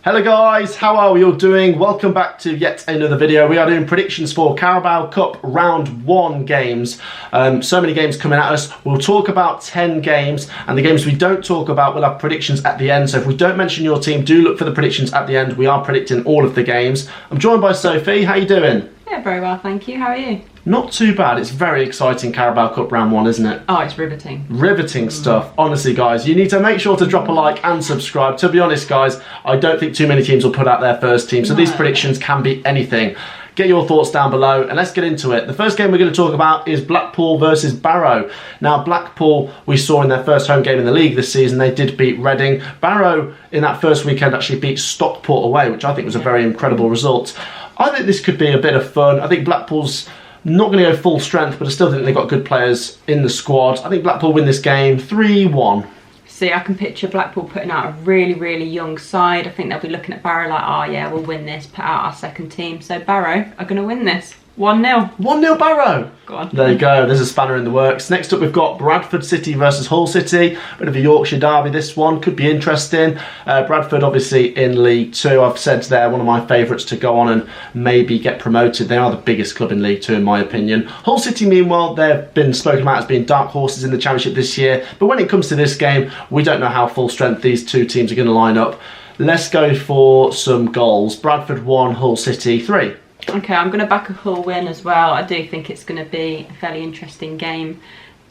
Hello guys, how are we all doing? Welcome back to yet another video. We are doing predictions for Carabao Cup Round 1 games. So many games coming at us. We'll talk about 10 games, and the games we don't talk about, we'll have predictions at the end. So if we don't mention your team, do look for the predictions at the end. We are predicting all of the games. I'm joined by Sophie. How you doing? Yeah, very well, thank you. How are you? Not too bad. It's very exciting, Carabao Cup Round 1, isn't it? Oh, it's riveting. Riveting stuff. Honestly, guys, you need to make sure to drop a like and subscribe. To be honest, guys, I don't think too many teams will put out their first team, so these predictions can be anything. Get your thoughts down below and let's get into it. The first game we're going to talk about is Blackpool versus Barrow. Now, Blackpool, we saw in their first home game in the league this season, they did beat Reading. Barrow, in that first weekend, actually beat Stockport away, which I think was a very incredible result. I think this could be a bit of fun. I think Blackpool's not going to go full strength, but I still think they've got good players in the squad. I think Blackpool win this game 3-1. See, I can picture Blackpool putting out a really young side. I think they'll be looking at Barrow like, oh yeah, we'll win this, put out our second team. So Barrow are going to win this. 1-0. 1-0 Barrow. Go on. There you go. There's a spanner in the works. Next up, we've got Bradford City versus Hull City. Bit of a Yorkshire derby. This one could be interesting. Bradford, obviously, in League Two. I've said they're one of my favourites to go on and maybe get promoted. They are the biggest club in League Two, in my opinion. Hull City, meanwhile, they've been spoken about as being dark horses in the Championship this year. But when it comes to this game, we don't know how full strength these two teams are going to line up. Let's go for some goals. Bradford 1, Hull City 3. Okay, I'm going to back a Hull win as well. I do think it's going to be a fairly interesting game,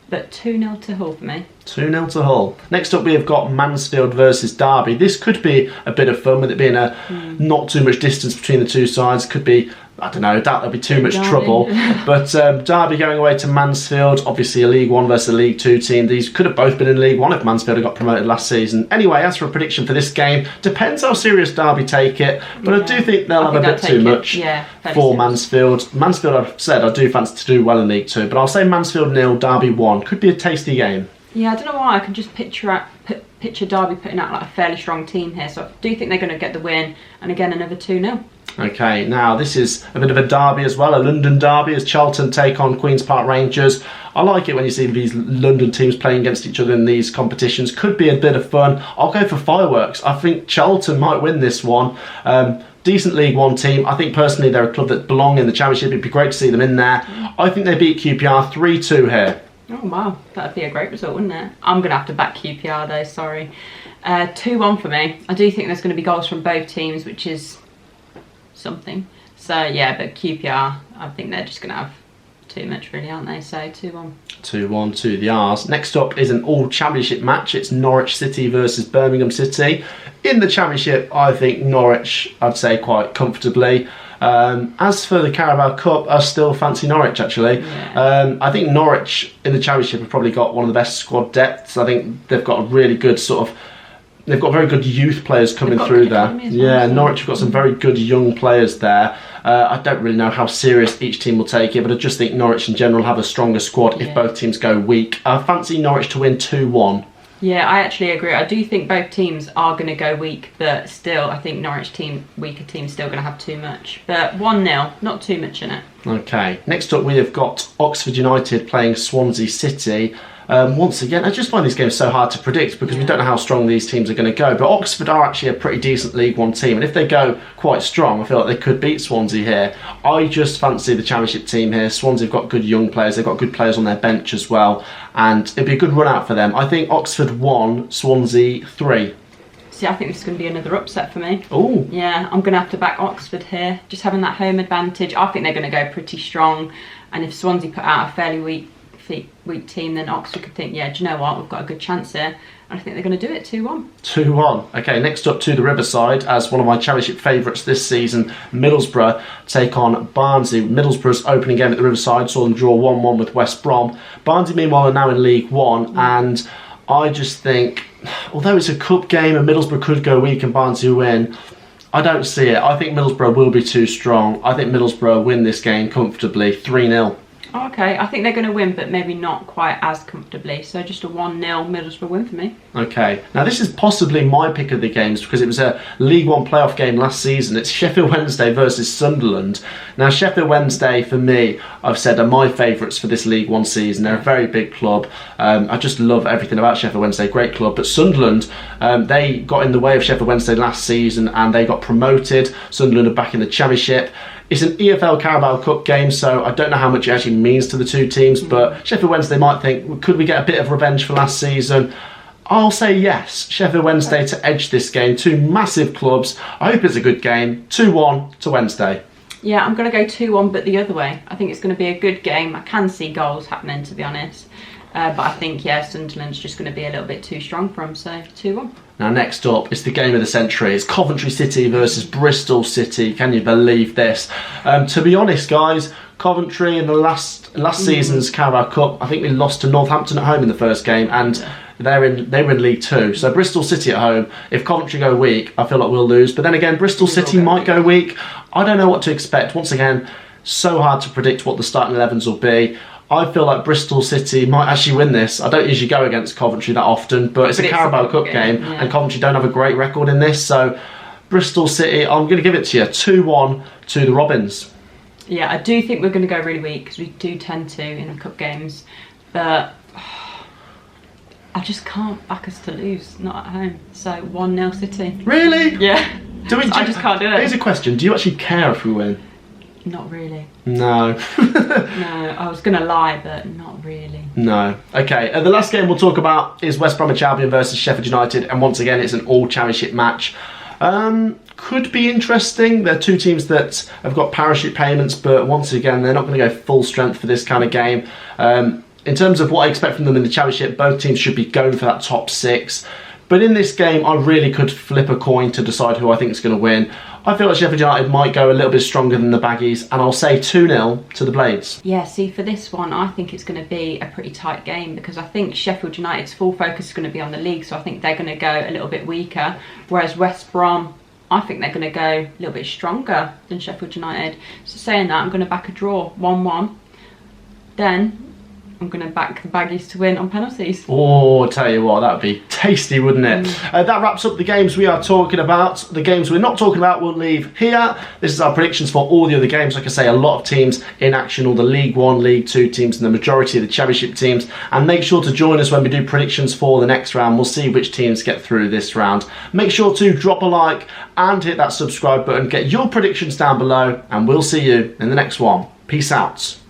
but 2-0 to Hull for me. 2-0 to Hull. Next up, we have got Mansfield versus Derby. This could be a bit of fun with it being a not too much distance between the two sides. Could be, I don't know, I doubt there'll be too much trouble. But Derby going away to Mansfield, obviously a League 1 versus a League 2 team. These could have both been in League 1 if Mansfield had got promoted last season. Anyway, as for a prediction for this game, depends how serious Derby take it, but I do think they'll have a bit too much for Mansfield. Mansfield, I've said, I do fancy to do well in League 2, but I'll say Mansfield 0, Derby 1. Could be a tasty game. Yeah, I don't know why. I can just picture Derby putting out like a fairly strong team here, so I do think they're going to get the win, and again another 2-0. Okay, now this is a bit of a derby as well, a London derby as Charlton take on Queen's Park Rangers. I like it when you see these London teams playing against each other in these competitions. Could be a bit of fun. I'll go for fireworks. I think Charlton might win this one. Decent League 1 team. I think personally they're a club that belong in the Championship. It'd be great to see them in there. I think they beat QPR 3-2 here. Oh wow, that'd be a great result, wouldn't it? I'm going to have to back QPR though, sorry. 2-1 for me. I do think there's going to be goals from both teams, which is something. So yeah, but QPR, I think they're just going to have too much really, aren't they? So 2-1. 2-1 to the R's. Next up is an all-Championship match. It's Norwich City versus Birmingham City. In the Championship, I think Norwich, I'd say quite comfortably. As for the Carabao Cup, I still fancy Norwich actually. I think Norwich in the Championship have probably got one of the best squad depths. I think they've got a really good they've got very good youth players coming through there. Norwich have got some very good young players there. I don't really know how serious each team will take it, but I just think Norwich in general have a stronger squad if both teams go weak. I fancy Norwich to win 2-1. Yeah, I actually agree. I do think both teams are going to go weak, but still, I think Norwich weaker team, still going to have too much. But 1-0, not too much in it. Okay, next up we have got Oxford United playing Swansea City. Once again, I just find these games so hard to predict because we don't know how strong these teams are going to go. But Oxford are actually a pretty decent League 1 team, and if they go quite strong, I feel like they could beat Swansea here. I just fancy the Championship team here. Swansea have got good young players, they've got good players on their bench as well, and it'd be a good run out for them. I think Oxford 1, Swansea 3. See, I think this is going to be another upset for me. Oh. Yeah, I'm going to have to back Oxford here. Just having that home advantage, I think they're going to go pretty strong, and if Swansea put out a fairly weak team, then Oxford could think, yeah, do you know what, we've got a good chance here, and I think they're going to do it 2-1. 2-1. Okay, next up to the Riverside, as one of my Championship favourites this season, Middlesbrough take on Barnsley. Middlesbrough's opening game at the Riverside saw them draw 1-1 with West Brom. Barnsley, meanwhile, are now in League 1, and I just think, although it's a cup game and Middlesbrough could go weak and Barnsley win, I don't see it. I think Middlesbrough will be too strong. I think Middlesbrough win this game comfortably, 3-0. Oh, okay, I think they're going to win, but maybe not quite as comfortably. So just a 1-0 Middlesbrough win for me. Okay, now this is possibly my pick of the games because it was a League One playoff game last season. It's Sheffield Wednesday versus Sunderland. Now Sheffield Wednesday, for me, I've said are my favourites for this League One season. They're a very big club. I just love everything about Sheffield Wednesday, great club. But Sunderland, they got in the way of Sheffield Wednesday last season and they got promoted. Sunderland are back in the Championship. It's an EFL Carabao Cup game, so I don't know how much it actually means to the two teams, but Sheffield Wednesday might think, could we get a bit of revenge for last season? I'll say yes, Sheffield Wednesday to edge this game. Two massive clubs. I hope it's a good game. 2-1 to Wednesday. Yeah, I'm going to go 2-1, but the other way. I think it's going to be a good game. I can see goals happening, to be honest. But I think, yeah, Sunderland's just going to be a little bit too strong for them, so 2-1. Now next up, it's the game of the century. It's Coventry City versus Bristol City. Can you believe this? To be honest, guys, Coventry in the last season's Carabao Cup, I think we lost to Northampton at home in the first game, and they were in League Two. So Bristol City at home, if Coventry go weak, I feel like we'll lose. But then again, Bristol City might go weak. I don't know what to expect. Once again, so hard to predict what the starting 11s will be. I feel like Bristol City might actually win this. I don't usually go against Coventry that often, but it's a Carabao Cup game, and Coventry don't have a great record in this. So Bristol City, I'm going to give it to you, 2-1 to the Robins. Yeah, I do think we're going to go really weak because we do tend to in the cup games, but I just can't back us to lose, not at home. So 1-0 City. Really? Yeah. I just can't do it. Here's a question: do you actually care if we win? Not really. No. No, I was going to lie, but not really. No. Okay, the last game we'll talk about is West Bromwich Albion versus Sheffield United, and once again it's an all-championship match. Could be interesting. They're two teams that have got parachute payments, but once again they're not going to go full strength for this kind of game. In terms of what I expect from them in the championship, both teams should be going for that top 6. But in this game, I really could flip a coin to decide who I think is going to win. I feel like Sheffield United might go a little bit stronger than the Baggies, and I'll say 2-0 to the Blades. Yeah, see, for this one, I think it's going to be a pretty tight game because I think Sheffield United's full focus is going to be on the league, so I think they're going to go a little bit weaker, whereas West Brom, I think they're going to go a little bit stronger than Sheffield United. So saying that, I'm going to back a draw, 1-1. Then I'm going to back the Baggies to win on penalties. Oh, I tell you what, that would be tasty, wouldn't it? That wraps up the games we are talking about. The games we're not talking about we'll leave here. This is our predictions for all the other games. Like I say, a lot of teams in action, all the League 1, League 2 teams and the majority of the Championship teams. And make sure to join us when we do predictions for the next round. We'll see which teams get through this round. Make sure to drop a like and hit that subscribe button. Get your predictions down below, and we'll see you in the next one. Peace out.